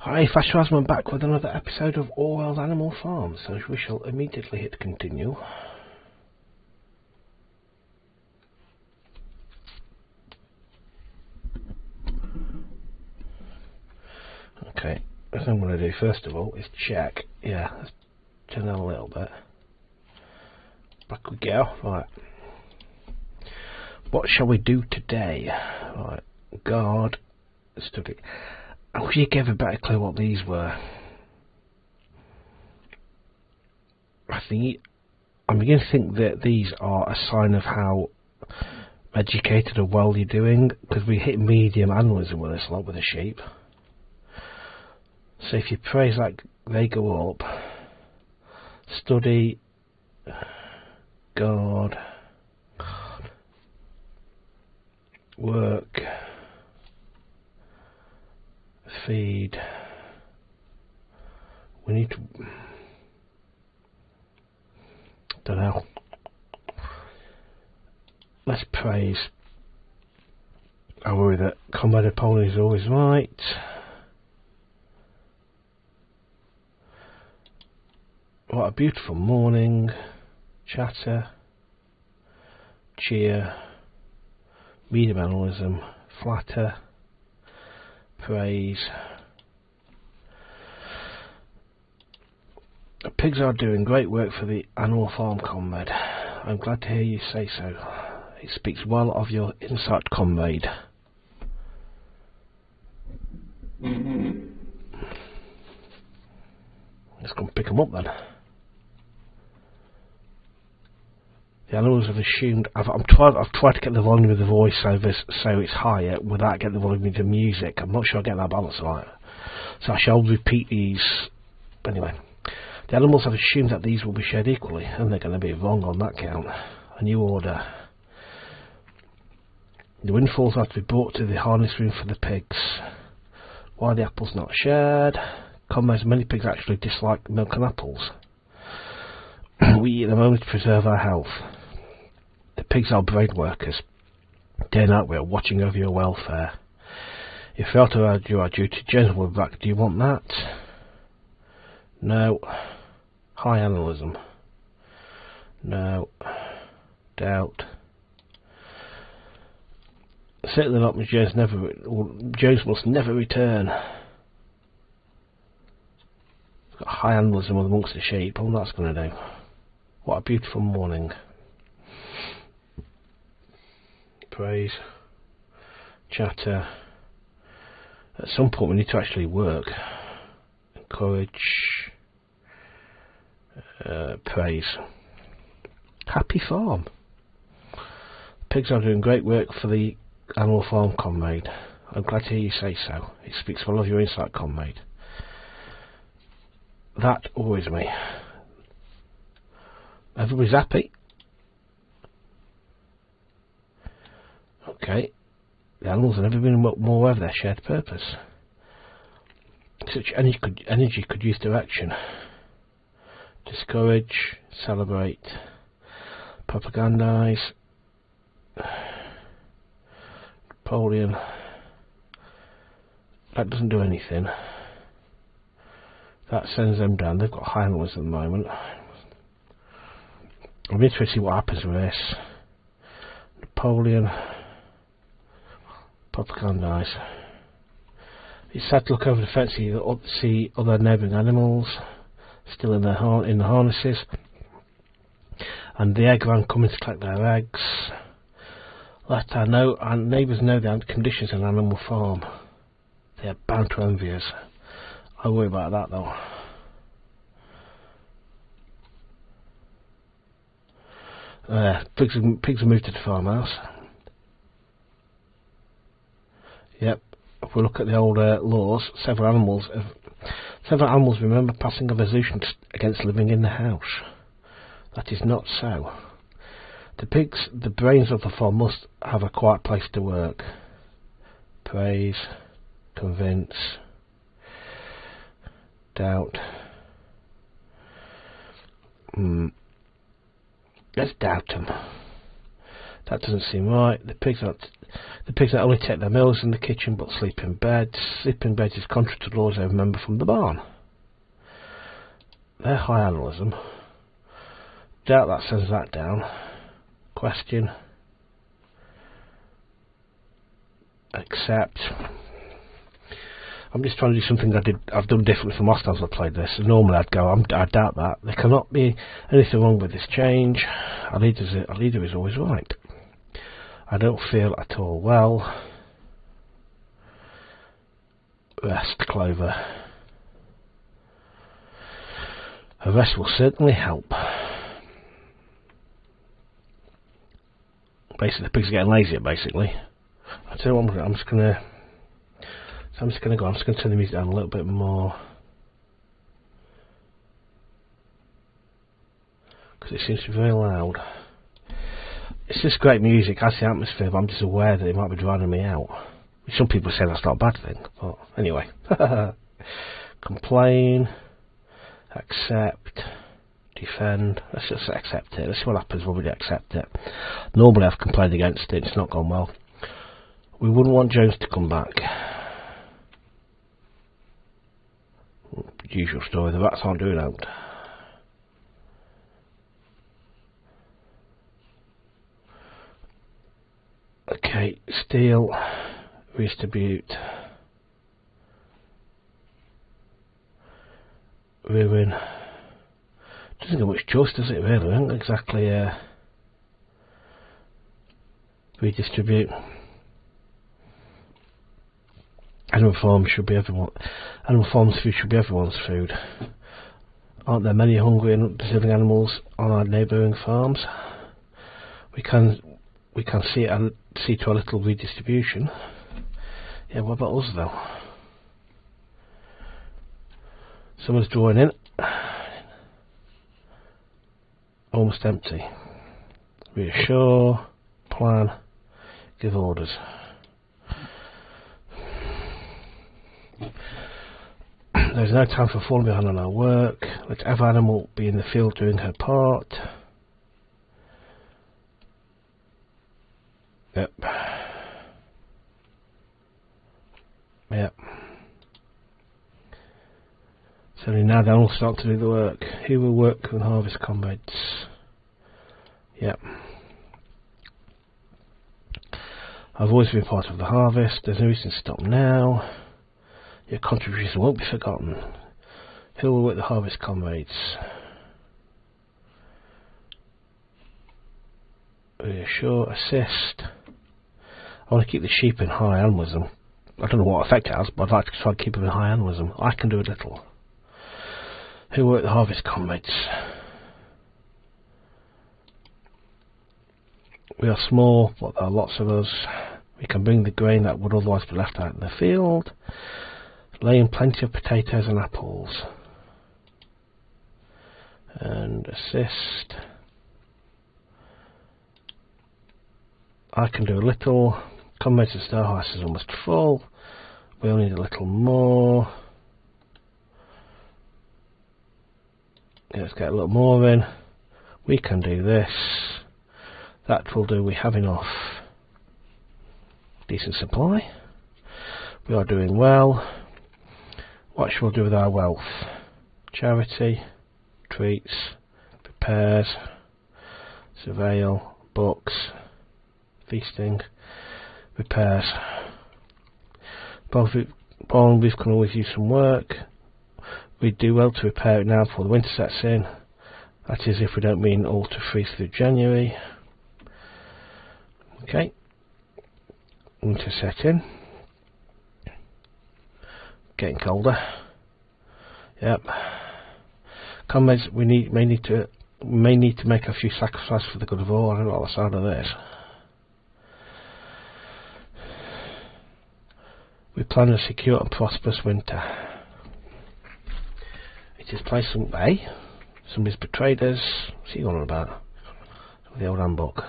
Hi, Flash Rasman back with another episode of Orwell's Animal Farm, so we shall immediately hit continue. Okay, what I'm going to do first of all is check. Yeah, let's turn that a little bit. Back we go. Right. What shall we do today? Right. Guard. Study. I wish you gave a better clue what these were. I'm beginning to think that these are a sign of how educated or well you're doing, because we hit medium animalism with this a lot with the sheep. So if you praise like they go up, study, guard, work, feed. We need to. Don't know. Let's praise. I worry that combat opponent is always right. What a beautiful morning. Chatter. Cheer. Medium animalism. Flatter. Praise. The pigs are doing great work for the animal farm, comrade. I'm glad to hear you say so. It speaks well of your insight, comrade. Let's go and pick them up then. The animals have assumed. I've tried to get the volume of the voiceover so it's higher without getting the volume of the music. I'm not sure I get that balance right. So I shall repeat these. Anyway, the animals have assumed that these will be shared equally, and they're going to be wrong on that count. A new order. The windfalls are to be brought to the harness room for the pigs. Why are the apples not shared? Comrades, many pigs actually dislike milk and apples. We eat them only to preserve our health. The pigs are brain workers. Day and night we are watching over your welfare. If you fail to do our duty, James will be back. Do you want that? No. High animalism. No. Doubt. Certainly not. James must never return. Got high animalism amongst the sheep. All that's going to do. What a beautiful morning. Praise. Chatter. At some point we need to actually work. Encourage. Praise. Happy farm. Pigs are doing great work for the animal farm, comrade. I'm glad to hear you say so. It speaks well of your insight, comrade. That worries me. Everybody's happy. Okay. The animals have never been more aware of their shared purpose. Such energy could use direction. Discourage, celebrate, propagandize. Napoleon. That doesn't do anything. That sends them down. They've got high animals at the moment. I'm interested to see what happens with this. Napoleon. Propagandize. It's sad to look over the fence and see other neighbouring animals still in the harnesses, and the egg van coming to collect their eggs. Let our neighbours know the conditions in an animal farm. They are bound to envy us. I worry about that though. Pigs have moved to the farmhouse. Yep. If we look at the old laws, several animals remember passing a resolution against living in the house. That is not so. The pigs, the brains of the farm, must have a quiet place to work. Praise, convince, doubt. Let's doubt them. That doesn't seem right. The pigs that only take their meals in the kitchen but sleep in beds. Sleep in beds is contrary to laws I remember from the barn. They're high animalism. Doubt that sends that down. Question. Accept. I'm just trying to do something I've done differently from last time I played this. Normally I'd go, I doubt that. There cannot be anything wrong with this change. Our leader is always right. I don't feel at all well. Rest, Clover. A rest will certainly help. Basically, the pigs are getting lazier, basically. I tell you what, I'm just gonna turn the music down a little bit more. Because it seems to be very loud. It's just great music, has the atmosphere, but I'm just aware that it might be driving me out. Some people say that's not a bad thing, but anyway. Complain. Accept. Defend. Let's just accept it. Let's see what happens when we accept it. Normally I've complained against it, it's not gone well. We wouldn't want Jones to come back. Usual story, the rats aren't doing out. Okay, steal, redistribute, ruin. Doesn't get much choice, does it really? Isn't exactly redistribute. Animal farms should be everyone. Animal farms food should be everyone's food. Aren't there many hungry and deserving animals on our neighbouring farms? We can see to a little redistribution. Yeah, what about us though? Someone's drawing in. Almost empty. Reassure. Plan. Give orders. There's no time for falling behind on our work. Let every animal be in the field doing her part. Yep. Yep. So now they all start to do the work. Who will work and harvest, comrades? Yep. I've always been part of the harvest. There's no reason to stop now. Your contributions won't be forgotten. Who will work the harvest, comrades? Reassure, assist. I want to keep the sheep in high animalism. I don't know what effect it has, but I'd like to try and keep them in high animalism. I can do a little. Who will work the harvest, comrades? We are small, but there are lots of us. We can bring the grain that would otherwise be left out in the field. Lay in plenty of potatoes and apples. And assist. I can do a little. Comrades and Starhouse is almost full. We'll need a little more. Yeah, let's get a little more in. We can do this. That will do. We have enough. Decent supply. We are doing well. What shall we do with our wealth? Charity, treats, repairs, surveil, books, feasting, repairs. Barn beef can always use some work. We do well to repair it now before the winter sets in. That is if we don't mean all to freeze through January. Okay. Winter set in. Getting colder. Yep. Comrades, we may need to make a few sacrifices for the good of all. I don't know what the sound of this. We plan a secure and prosperous winter. It is placed some way. Somebody's betrayed us. What's he going on about? The old handbook.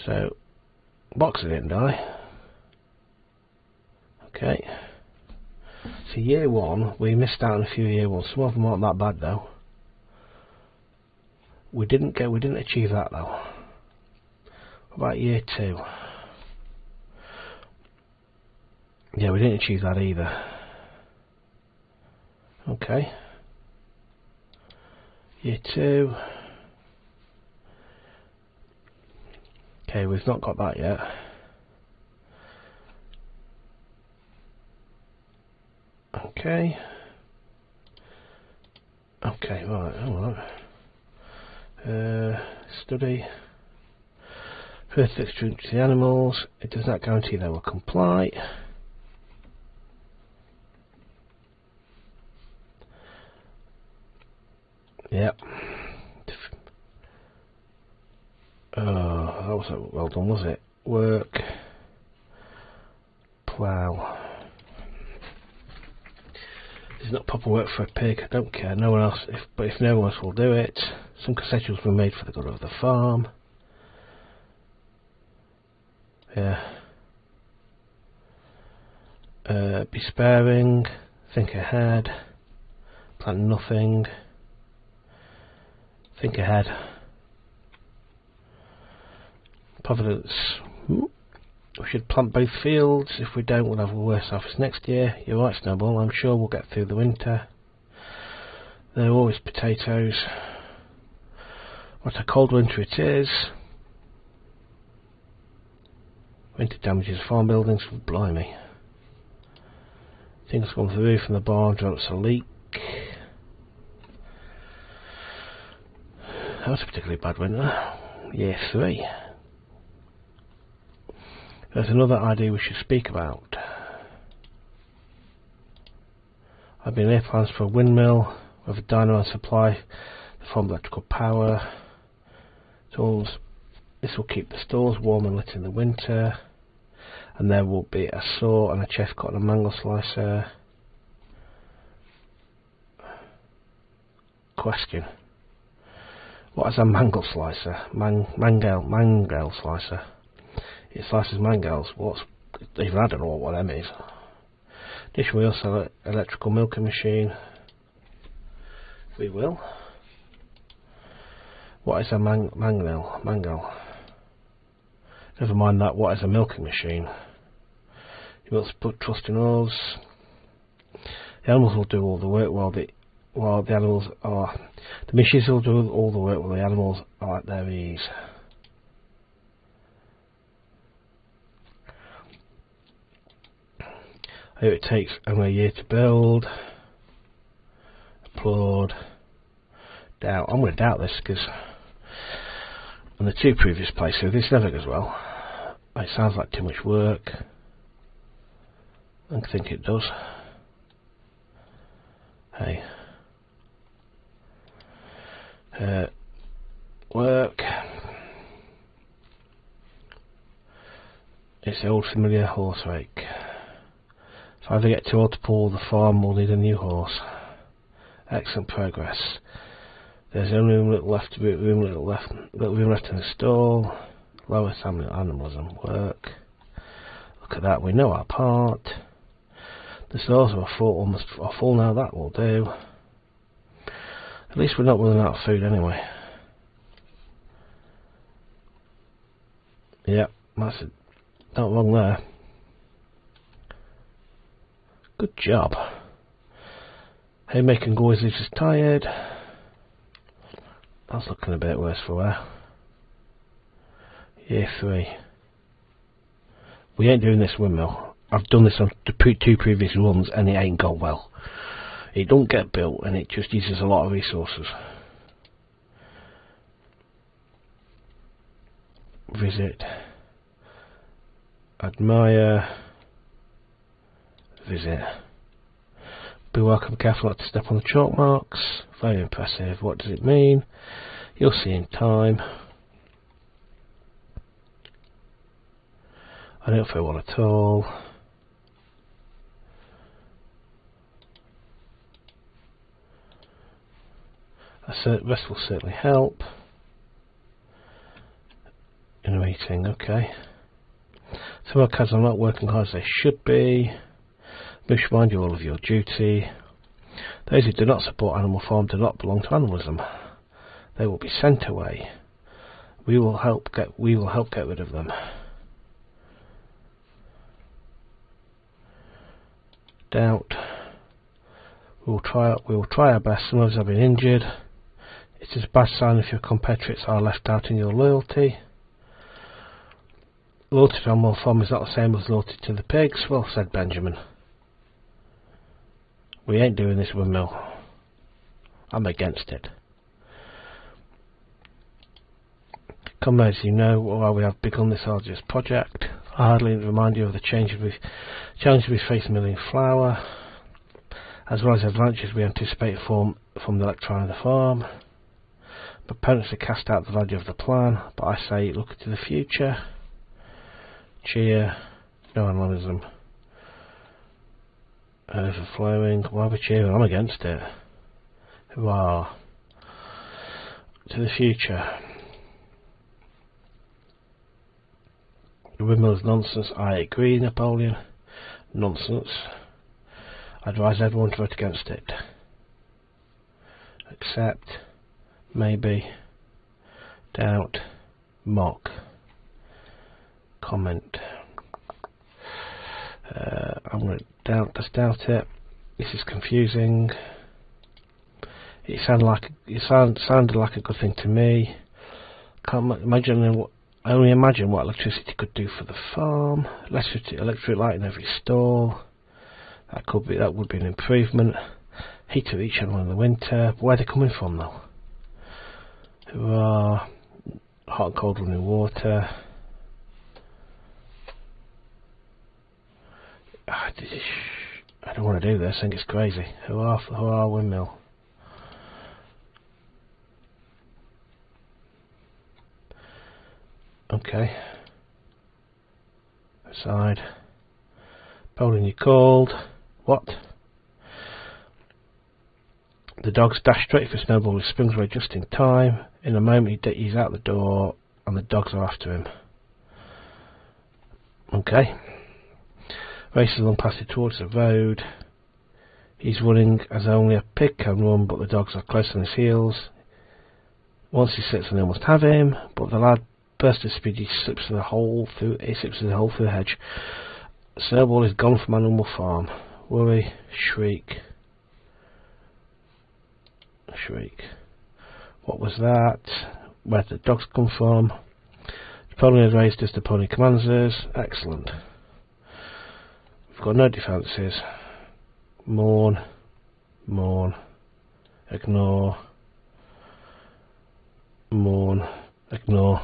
So, Boxer didn't die. Okay. So year one, we missed out on a few year ones. Some of them aren't that bad though. We didn't achieve that though. What about year 2? Yeah, we didn't achieve that either. Okay. Year 2. Okay, we've not got that yet. Okay. Okay, right, alright. Study. First extreme to the animals. It does not guarantee they will comply. Yep. Oh, that wasn't well done, was it? Work. Plough. It's not proper work for a pig. I don't care. No one else. But if no one else will do it, some concessions were made for the good of the farm. Yeah. Be sparing. Think ahead. Plan nothing. Think ahead. Providence. We should plant both fields. If we don't, we'll have a worse harvest next year. You're right, Snowball. I'm sure we'll get through the winter. There are always potatoes. What a cold winter it is. Winter damages farm buildings. Blimey. Things gone through the roof and the barn develops a leak. That was a particularly bad winter. Year 3. There's another idea we should speak about. I've been laid plans for a windmill with a dynamo supply the farm electrical power. Tools. This will keep the stores warm and lit in the winter. And there will be a saw and a chef cut and a mango slicer. Question. What is a mango slicer? Mango slicer. It slices mangoes. Even I don't know what them is. Additionally, we also have an electrical milking machine. We will. What is a mango? Never mind that. What is a milking machine? You must put trust in us. The animals will do all the work while the animals are. The machines will do all the work while the animals are at their ease. I hope it takes only a year to build. Applaud. Doubt. I'm going to doubt this because on the 2 previous playthroughs this never goes well. It sounds like too much work. I think it does. Hey. Work. It's the old familiar horse rake. If I ever get too old to pull the farm, we'll need a new horse. Excellent progress. There's only little left room left in the stall. Lower animalism. Work. Look at that. We know our part. The stores are full now. That will do. At least we're not running out of food anyway. Yep, that's it. Not wrong there. Good job. Haymaking always leaves us tired. That's looking a bit worse for wear. Year 3. We ain't doing this windmill. I've done this on the 2 previous runs and it ain't gone well. It don't get built and it just uses a lot of resources. Visit. Admire. Visit. Be welcome, careful not to step on the chalk marks. Very impressive. What does it mean? You'll see in time. I don't feel one at all. Rest will certainly help. In a meeting, okay. Some of our cards are not working hard as they should be. We should remind you all of your duty. Those who do not support Animal Farm do not belong to animalism. They will be sent away. We will help get rid of them. Doubt. We will try our best. Some of us have been injured. It is a bad sign if your compatriots are left doubting your loyalty. Loyalty to animal farm is not the same as loyalty to the pigs. Well said, Benjamin. We ain't doing this windmill. I'm against it. Comrades, you know why we have begun this arduous project. I hardly remind you of the challenges we face milling flour, as well as the advantages we anticipate from the electron of the farm. Proponents have cast out the value of the plan, but I say look to the future. Cheer. No animalism. Overflowing. Why are we cheering? I'm against it. Hurrah. To the future. The windmill is nonsense. I agree, Napoleon. Nonsense. I advise everyone to vote against it. Accept. Maybe. Doubt. Mock. Comment. I'm going to doubt it. This is confusing. It sounded like a good thing to me. Can't imagine. I only imagine what electricity could do for the farm. Electric light in every stall. That would be an improvement. Heat to each animal in the winter. Where are they coming from though? Hurrah. Hot and cold running water. I don't want to do this. I think it's crazy. Hurrah, windmill. Okay. Aside. Pauline, you called. What? The dogs dash straight for Snowball, who springs away just in time. In a moment he's out the door and the dogs are after him. Okay. Races along past it towards the road. He's running as only a pig can run, but the dogs are close on his heels. Once he slips and they almost have him, but the lad bursts of speed. He slips through the hole through the hedge. Snowball is gone from Animal Farm. Worry, shriek. What was that? Where did the dogs come from? The pony is raised as the pony commands us. Excellent. We've got no defences. Mourn. Ignore. Mourn. Ignore.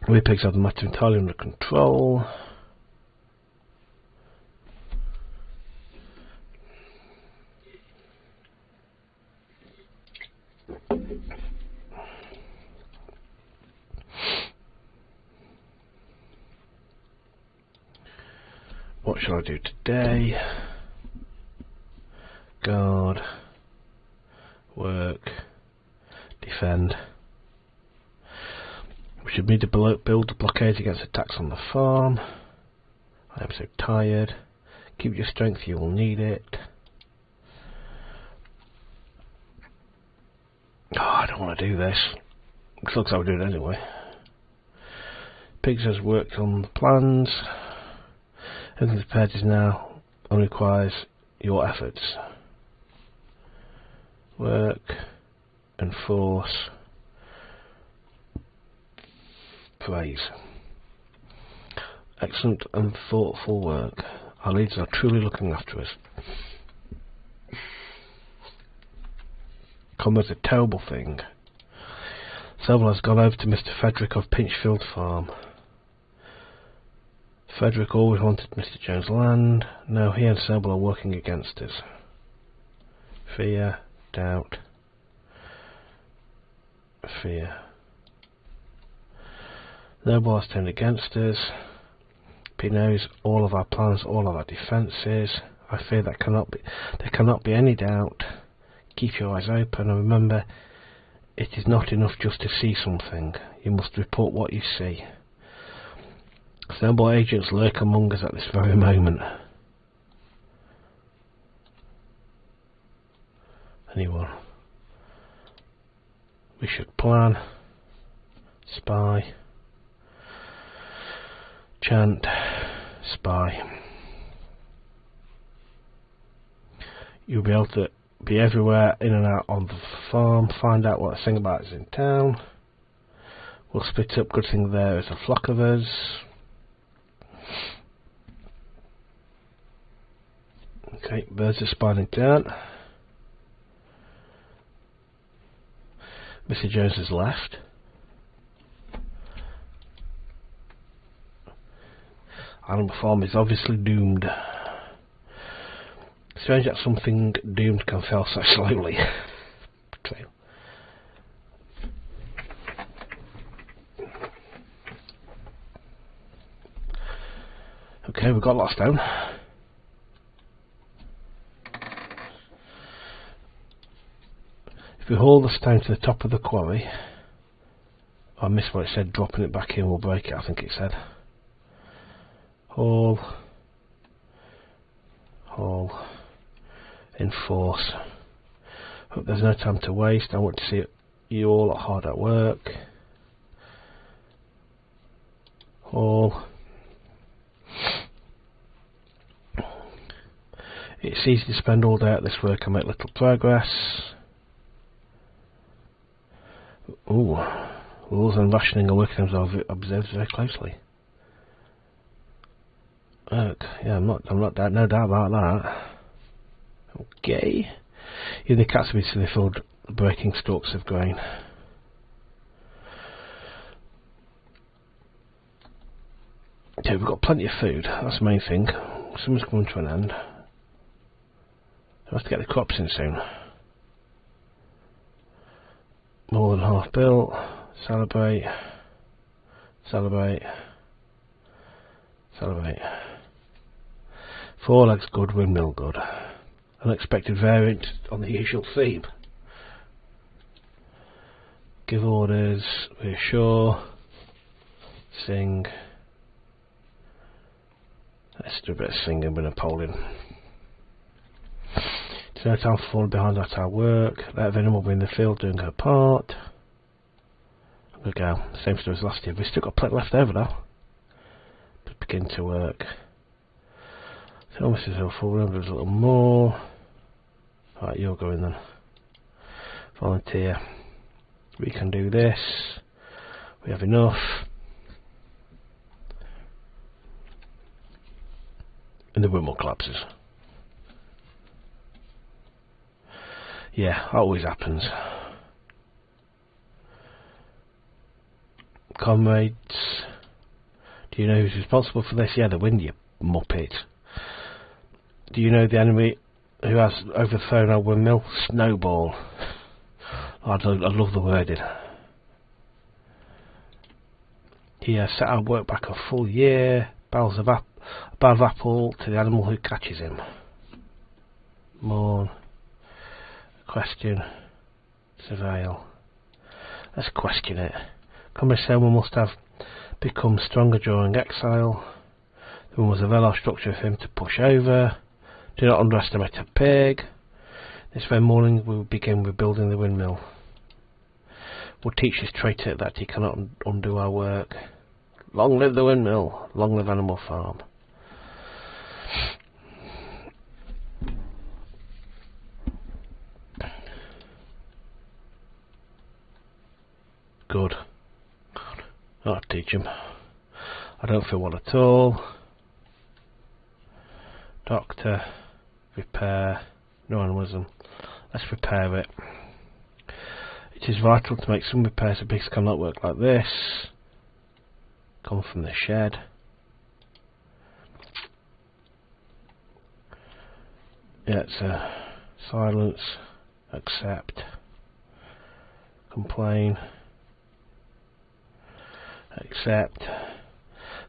We pigs have the matter entirely under control. What shall I do today? Guard. Work. Defend. We should need to build a blockade against attacks on the farm. I am so tired. Keep your strength, you will need it. Oh, I don't want to do this. It looks like we're doing it anyway. Pigs has worked on the plans. Everything's prepared is now and requires your efforts. Work. Enforce. Praise. Excellent and thoughtful work. Our leaders are truly looking after us. Comrade's a terrible thing. Selwell has gone over to Mr. Frederick of Pinchfield Farm. Frederick always wanted Mr. Jones' land. Now he and Selwell are working against us. Fear, doubt, fear. Noble has turned against us. He knows all of our plans, all of our defences. I fear that there cannot be any doubt. Keep your eyes open and remember, it is not enough just to see something. You must report what you see. Snowball agents lurk among us at this very moment. Anyone? should plan, spy, chant, spy. You'll be able to be everywhere, in and out on the farm, find out what the thing about is in town. We'll split up, good thing there is a flock of us. Okay, birds are spawning down. Mr. Jones has left. Animal farm is obviously doomed. Strange that something doomed can fail so slowly. Okay, we've got lots down. If we haul the stone to the top of the quarry, I missed what it said, dropping it back in will break it, I think it said. Haul, enforce. Hope there's no time to waste. I want to see you all hard at work. Haul. It's easy to spend all day at this work and make little progress. Ooh, rules and rationing are working observed very closely. Yeah, I'm not no doubt about that. Okay. Even the cats will be silly filled breaking stalks of grain. Okay, we've got plenty of food, that's the main thing. Summer's coming to an end. I have to get the crops in soon. More than half built. Celebrate. Celebrate. Celebrate. 4 legs good, windmill good. Unexpected variant on the usual theme. Give orders, reassure, sing. Let's do a bit of singing with Napoleon. It's no time for falling behind at our work. Let Venom will be in the field doing her part. There we go. Same story as last year. We've still got plenty left over though. Just begin to work. So almost as helpful. Remember there's a little more. Right, you're going then. Volunteer. We can do this. We have enough. And the windmill collapses. Yeah, always happens. Comrades, do you know who's responsible for this? Yeah, the wind, you muppet. Do you know the enemy who has overthrown our windmill? Snowball. I love the wording. He has set our work back a full year. Barrels of a barrel of apple to the animal who catches him. Mourn. Question. Surveil. Let's question it. Comrade Selma must have become stronger during exile. There was a velar structure for him to push over. Do not underestimate a pig. This very morning we will begin rebuilding the windmill. We'll teach this traitor that he cannot undo our work. Long live the windmill. Long live Animal Farm. Good. I'll teach him. I don't feel well at all. Doctor. Repair. No animalism. Let's repair it. It is vital to make some repairs so pigs cannot work like this. Come from the shed. Yeah, it's a silence. Accept. Complain. Accept.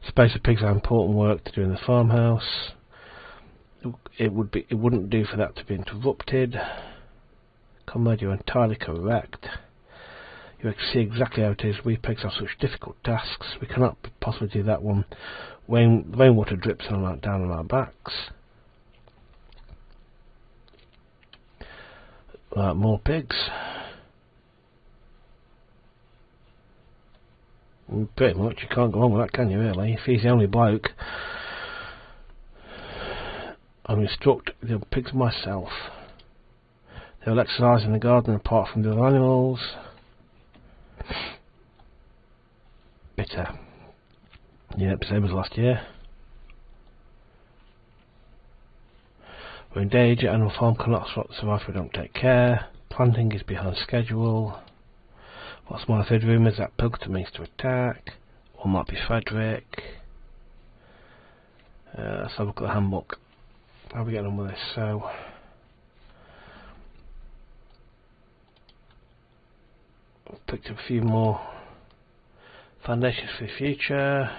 Suppose the pigs have important work to do in the farmhouse. It wouldn't do for that to be interrupted. Comrade, you're entirely correct. You see exactly how it is. We pigs have such difficult tasks. We cannot possibly do that one. Rainwater drips down on our backs. More pigs. Pretty much, you can't go on with that, can you, really? If he's the only bloke, I'll instruct the pigs myself. They will exercise in the garden apart from the other animals. Bitter. Yep, same as last year. We're in danger. Animal farm cannot survive if we don't take care. Planting is behind schedule. What's my third rumour is that Pilkington means to attack. Or might be Frederick. Let's have a look at the handbook. How are we getting on with this? So, I've picked up a few more foundations for the future.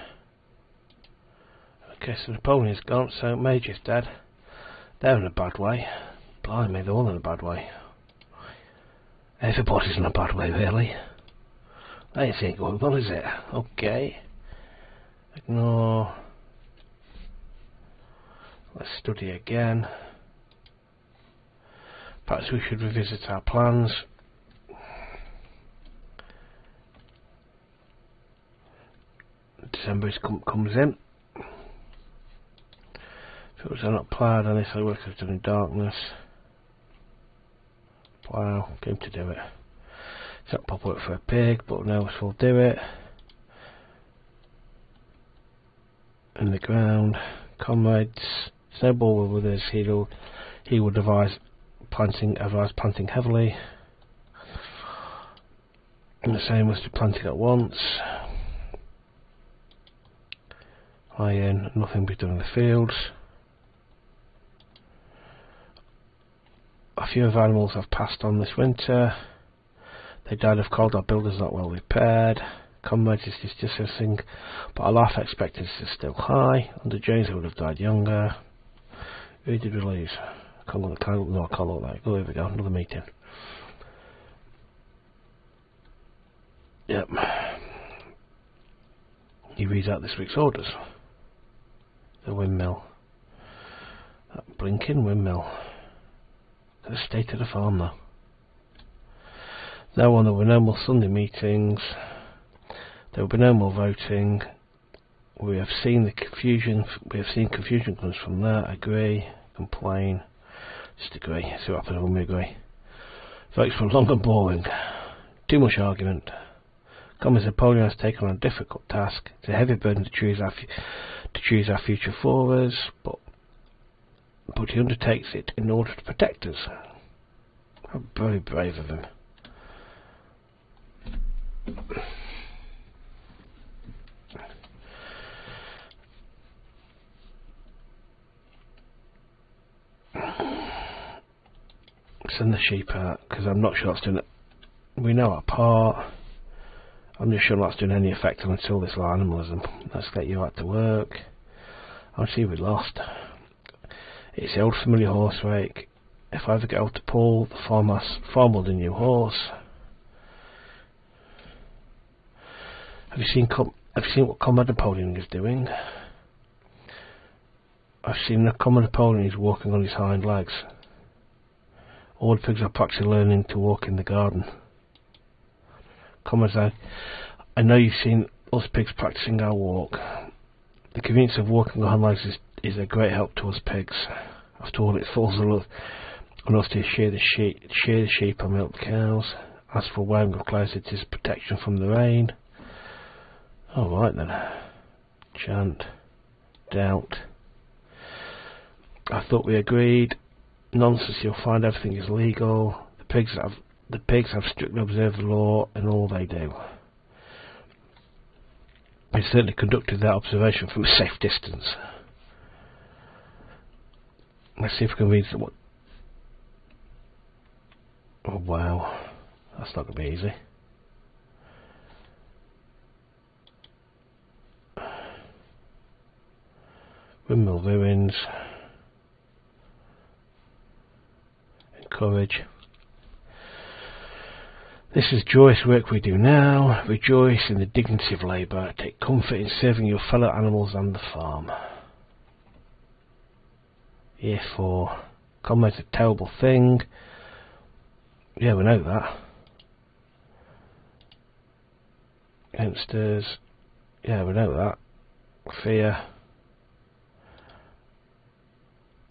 Okay, so Napoleon's gone, so Major's dead. They're in a bad way. Blimey, they're all in a bad way. Everybody's in a bad way, really. That ain't going well, is it? Okay. Ignore. Let's study again. Perhaps we should revisit our plans. December comes in. Fields are not ploughed and this work is done in darkness. Plough, game to do it. It's not proper work for a pig, but no else will do it. In the ground, comrades, Snowball will with us. He will advise planting heavily. And the same was to planting at once. Iron, nothing be done in the fields. A few of our animals have passed on this winter. They died of cold. Our builders not well repaired. Comrades is distancing, but our life expectancy is still high. Under James, they would have died younger. Who did we lose? I can't look at that. Oh, here we go. Another meeting. Yep. He reads out this week's orders. The windmill. That blinking windmill. The state of the farm, though. There were no more Sunday meetings. There will be no more voting. We have seen the confusion. We have seen confusion comes from that. Agree, complain, just agree. See what happens when we agree. Votes were long and boring. Too much argument. Comrade Napoleon has taken on a difficult task. It's a heavy burden to choose our future for us, but he undertakes it in order to protect us. How very brave of him. Send the sheep out, because I'm not sure that's doing it. We know our part. I'm just sure that's doing any effect until this animalism. Let's get you out to work. I'll see we lost. It's the old familiar horse rake. If I ever get out to pull, the farm will the new horse. Have you seen what Comrade Napoleon is doing? I've seen Comrade Napoleon is walking on his hind legs. All the pigs are practically learning to walk in the garden. Comrades, I know you've seen us pigs practicing our walk. The convenience of walking on hind legs is a great help to us pigs. After all, it falls on us to shear the sheep and milk the cows. As for wearing of clothes, it is protection from the rain. Alright then. Chant. Doubt. I thought we agreed. Nonsense, you'll find everything is legal. The pigs have strictly observed the law in all they do. They certainly conducted that observation from a safe distance. Let's see if we can read what. Oh wow, that's not going to be easy. Windmill ruins. Encourage. This is joyous work we do now. Rejoice in the dignity of labour. Take comfort in serving your fellow animals and the farm. Year 4. Comrade's a terrible thing. Yeah, we know that. Youngsters, yeah, we know that. Fear.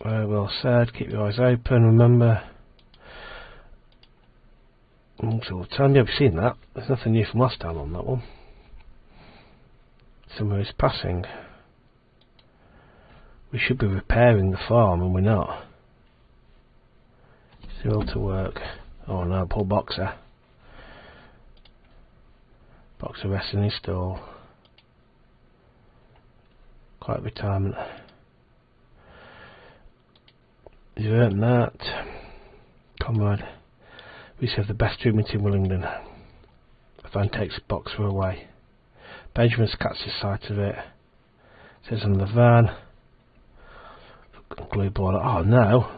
Very well said. Keep your eyes open. Remember. Multiple time. Yeah, we've seen that. There's nothing new from last time on that one. Summer is passing. We should be repairing the farm, and we're not. Still to work. Oh no, poor Boxer. Boxer resting in his stall. Quiet retirement. You've earned that. Comrade. We serve the best treatment in Willingdon. The van takes Boxer away. Benjamin catches sight of it. Says on the van. Glue boiler. Oh no!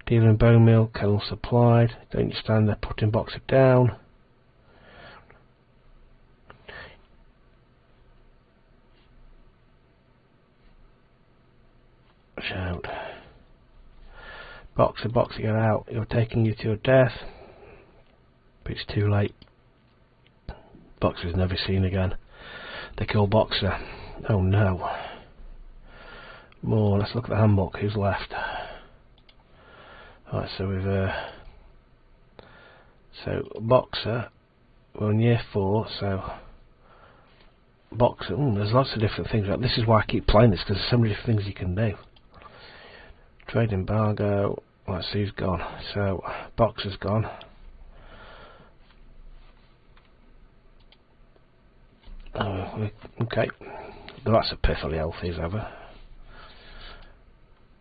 Dealer in bone meal, kennel supplied. Don't you stand there putting Boxer down. Shout. Boxer, Boxer, get out. You're taking you to your death. But it's too late. Boxer's never seen again. They kill Boxer. Oh no. More, let's look at the handbook. Who's left? Right, so we've so Boxer, we're in year 4, so Boxer, there's lots of different things. This is why I keep playing this, because there's so many different things you can do. Trade embargo. Let's see who's gone. So Boxer's gone. Okay. Well, that's a perfectly healthy as ever.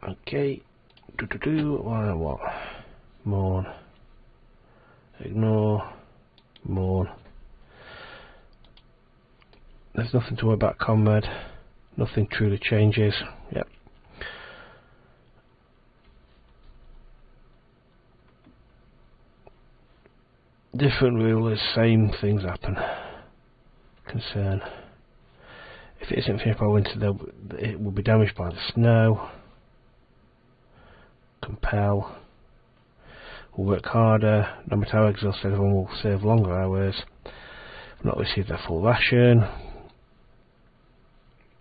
Okay. Why what? Mourn. Ignore. Mourn. There's nothing to worry about, comrade. Nothing truly changes. Yep. Different rulers, same things happen. Concern. If it isn't finished by winter, it will be damaged by the snow. Compel. Will work harder. No matter how exhausted, everyone will serve longer hours. Will not receive their full ration.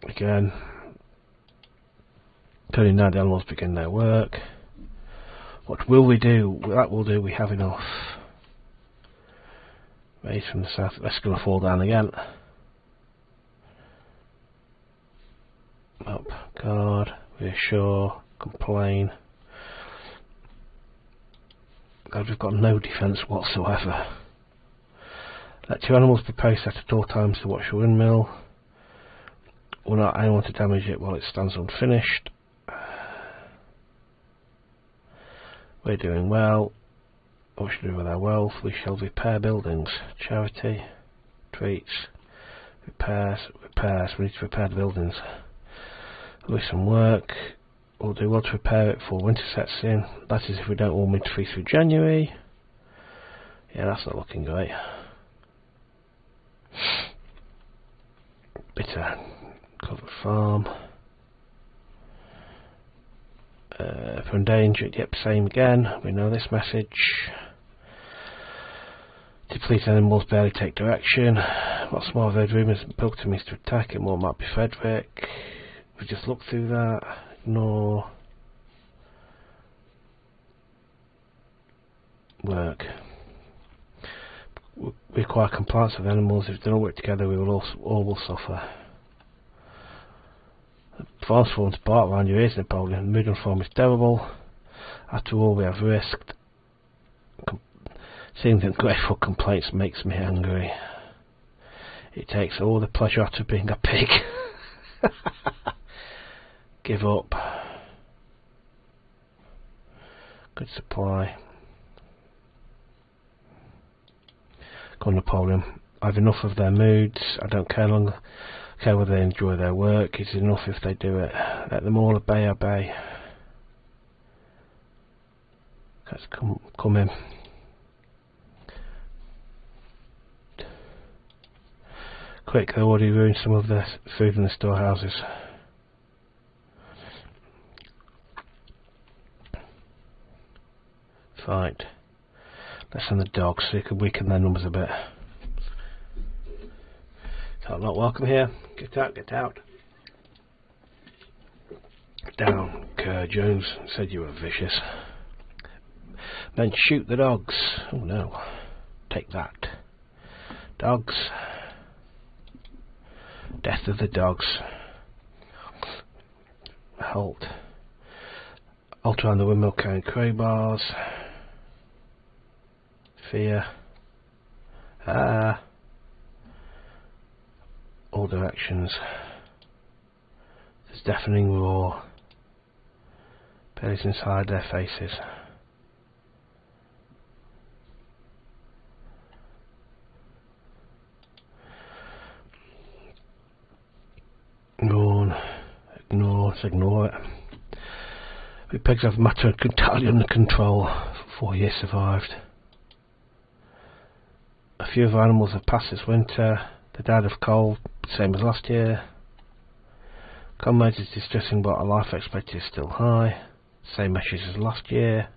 Again. Turning down the animals begin their work. What will we do? That will do. We have enough. Raise from the south. That's going to fall down again. Up. Guard. Reassure. Complain. God, we've got no defence whatsoever. Let 2 animals be posted at all times to watch the windmill. Will not anyone to damage it while it stands unfinished. We're doing well. What should we do with our wealth? We shall repair buildings. Charity. Treats. Repairs. Repairs. We need to repair the buildings. There'll be some work. We'll do well to repair it before winter sets in. That is if we don't warm winter free through January. Yeah, that's not looking great. Bitter. Covered farm. For endangered, yep, same again. We know this message. Depleted animals barely take direction. What small road rumours built to means to attack it, more might be Frederick. We just look through that. Ignore. Work. We require compliance with animals. If they don't work together, we will all will suffer. The farm's falling apart around your ears, Napoleon. The mood and form is terrible. After all we have risked. Seeing them grateful complaints makes me angry. It takes all the pleasure out of being a pig. Give up. Good supply. Go on, Napoleon. I've enough of their moods. I don't care whether they enjoy their work. It's enough if they do it. Let them all obey. Let's come in. Quick, they already ruined some of the food in the storehouses. Fight. Let's send the dogs so you can weaken their numbers a bit. I'm not welcome here. Get out, get out. Down, Kerr. Jones said you were vicious. Men shoot the dogs. Oh no. Take that. Dogs. Death of the dogs. Halt. Halt around the windmill carrying crowbars. Fear. All directions. There's deafening roar. Bellies inside their faces. Ignore it. The pigs have matter entirely under control. 4 years survived. A few of our animals have passed this winter. They died of cold, same as last year. Comrades is distressing, but our life expectancy is still high. Same measures as last year.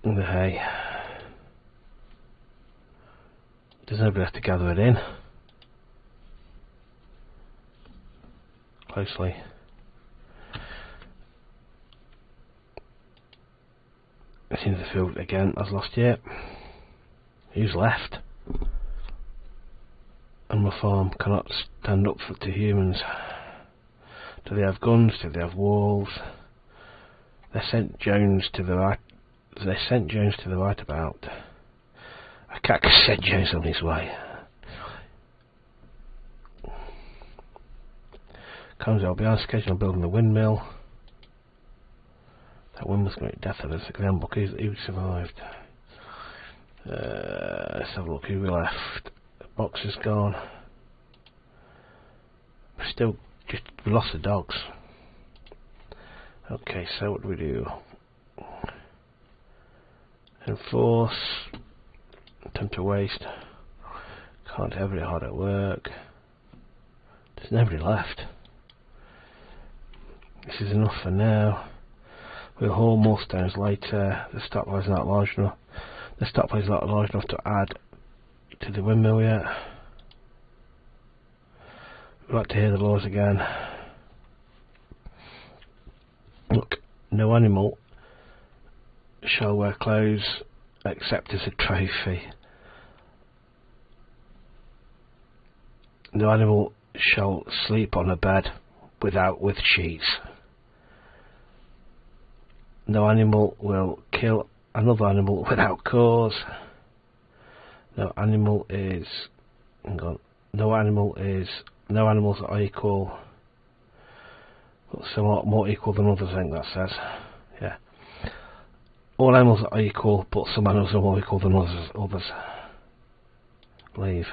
The hay. There's nobody left to gather it in. Closely. It's in the field again as last year. Who's left? Animal farm cannot stand up to humans. Do they have guns? Do they have walls? They sent Jones to the right. They sent Jones to the right about. A cat sent Jones on his way. Comes out behind schedule building the windmill. That windmill's going to be death of us. Example, who survived? Let's have a look who we left. The box is gone. We're we lost the dogs. Okay, so what do we do? Enforce. Attempt to waste. Can't have it hard at work. There's nobody left. This is enough for now. We'll haul more stones later. The stockpile's not large enough. The stockpile's not large enough to add to the windmill yet. We'd like to hear the laws again. Look, no animal shall wear clothes except as a trophy. No animal shall sleep on a bed with sheets. No animal will kill another animal without cause. No animal is. Hang on. No animals are equal. Somewhat more equal than others, I think that says. Yeah. All animals are equal, but some animals are more equal than others. Leave.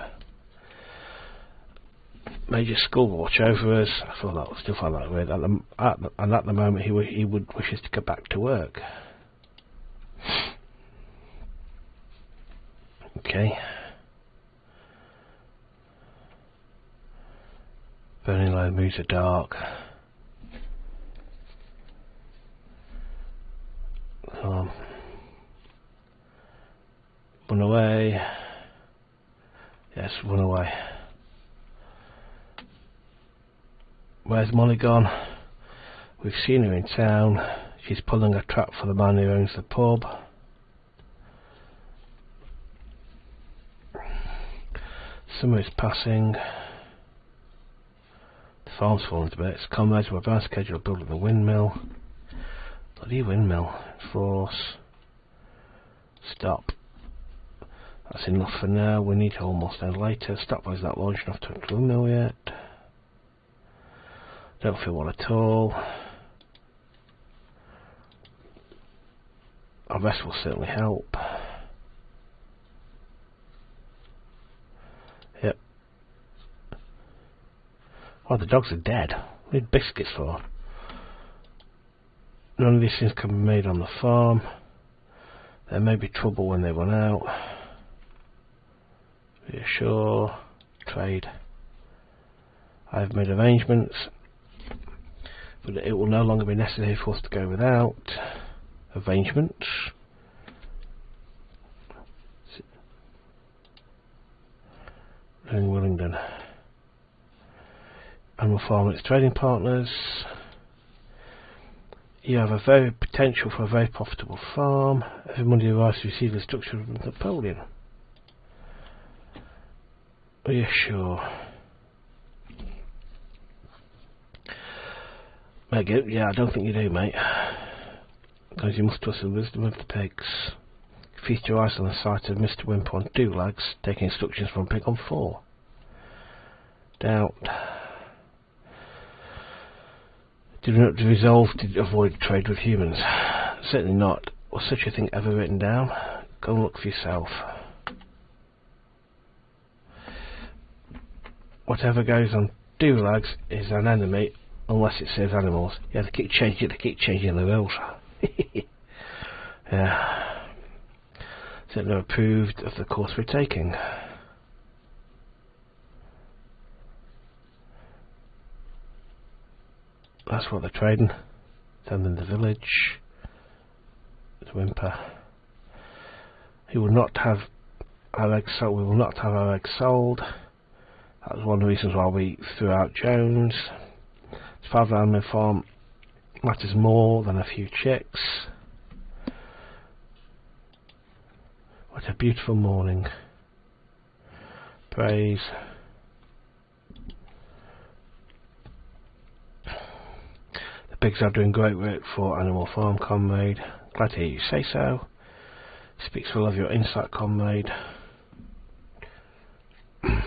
Major Skull will watch over us. I thought that was still find that weird. And at the moment, he would wish us to go back to work. Okay. Burning low, moods are dark. Run away. Yes, run away. Where's Molly gone? We've seen her in town. She's pulling a trap for the man who owns the pub. Summer is passing. The farm's fallen to bits. Comrades were about schedule building the windmill. Bloody windmill. Force. Stop. That's enough for now. We need to almost end later. Stopway's not large enough to enter the windmill yet. Don't feel well at all. A rest will certainly help. Yep. Oh, the dogs are dead. What need biscuits for? None of these things can be made on the farm. There may be trouble when they run out. Reassure. Trade. I have made arrangements but it will no longer be necessary for us to go without. Arrangements. In Willingdon. Animal Farm and its trading partners. You have a very potential for a very profitable farm. Every Monday arrives to receive the structure of Napoleon. Are you sure? Mega, yeah, I don't think you do, mate. Because you must trust the wisdom of the pigs. Feast your eyes on the sight of Mr. Wimp on 2 legs, taking instructions from Pig on 4. Doubt. Do not resolve to avoid trade with humans. Certainly not. Was such a thing ever written down? Go and look for yourself. Whatever goes on 2 legs is an enemy, unless it says animals. Yeah, they keep changing the rules. Yeah. Certainly approved of the course we're taking. That's what they're trading. Down in the village. The whimper. He will not have our eggs sold. We will not have our eggs sold. That was one of the reasons why we threw out Jones. His father animal farm matters more than a few chicks. What a beautiful morning. Praise. The pigs are doing great work for Animal Farm, comrade. Glad to hear you say so. Speaks well of your insight, comrade. The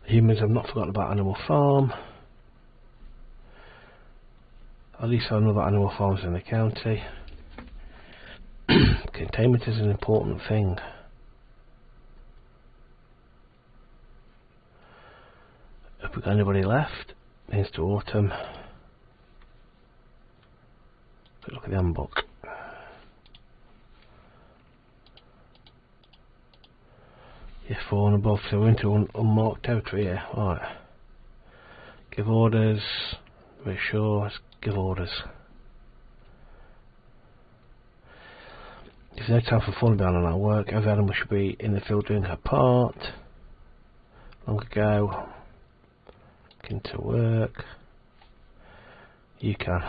humans have not forgotten about Animal Farm. At least there are other animal farms in the county. Containment is an important thing. Have we got anybody left? Into autumn. Look at the handbook. Yeah, 4 and above, so we're into unmarked territory here. Right. Give orders. We're sure. Let's give orders. There's no time for falling down on our work. Every animal should be in the field doing her part. Long ago. Into work. You can.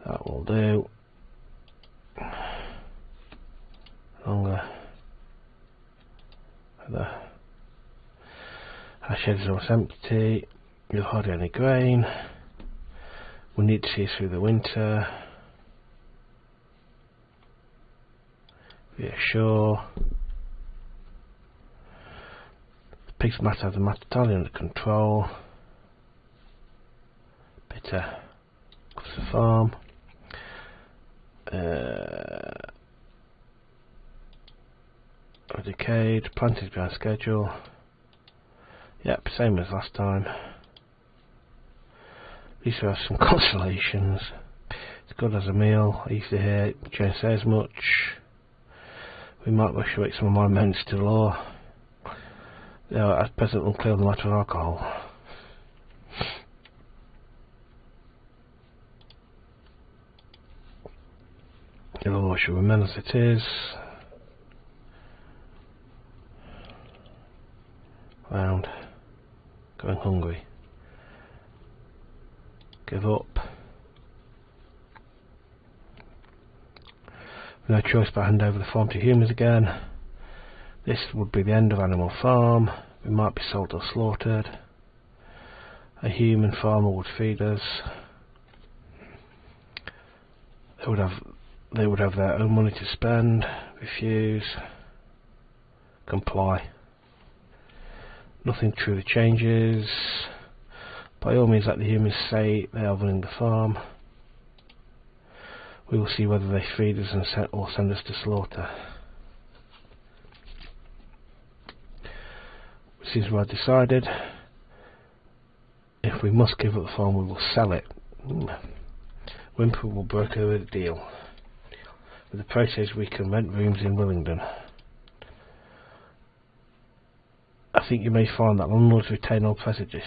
That will do. Longer. Our sheds are almost empty. You've hardly any grain. We need to see through the winter. Yeah, sure. The pigs matter have the matter under control. Bitter. Across the farm. Decayed. Planted behind schedule. Yep, same as last time. At least we have some consolations. It's good as a meal. I used to hear Jane say as much. We might wish to make some of my amendments to law. They are at present unclear on the matter of alcohol. The law should remain as it is. Round. Going hungry. Give up. No choice but hand over the farm to humans again. This would be the end of Animal Farm. We might be sold or slaughtered. A human farmer would feed us. They would have their own money to spend. Refuse. Comply. Nothing truly changes. By all means, let the humans say they are running the farm. We will see whether they feed us or send us to slaughter. It seems well decided. If we must give up the farm, we will sell it. Wimper will broker a deal. With the proceeds, we can rent rooms in Willingdon. I think you may find that landlords retain all prejudice.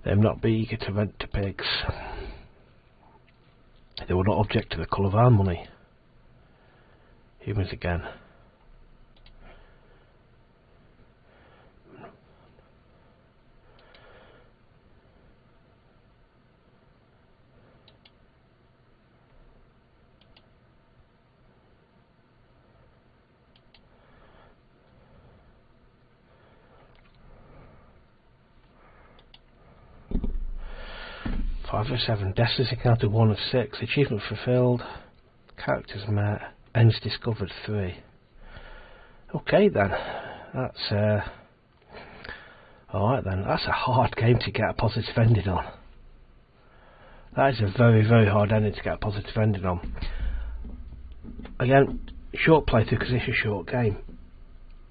Them not be eager to rent to pigs. They will not object to the call of our money. Humans again. Five of 7. Destinies encountered 1 of 6. Achievement fulfilled. Characters met. Ends discovered 3. Okay then. That's alright then. That's a hard game to get a positive ending on. That is a very, very hard ending to get a positive ending on. Again, short playthrough because it's a short game.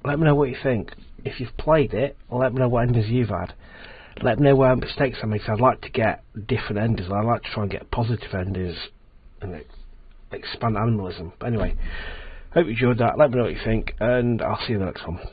Let me know what you think. If you've played it, let me know what endings you've had. Let me know where mistakes I made. I'd like to get different endings. I'd like to try and get positive endings and expand animalism. But anyway, hope you enjoyed that. Let me know what you think, and I'll see you in the next one. Bye.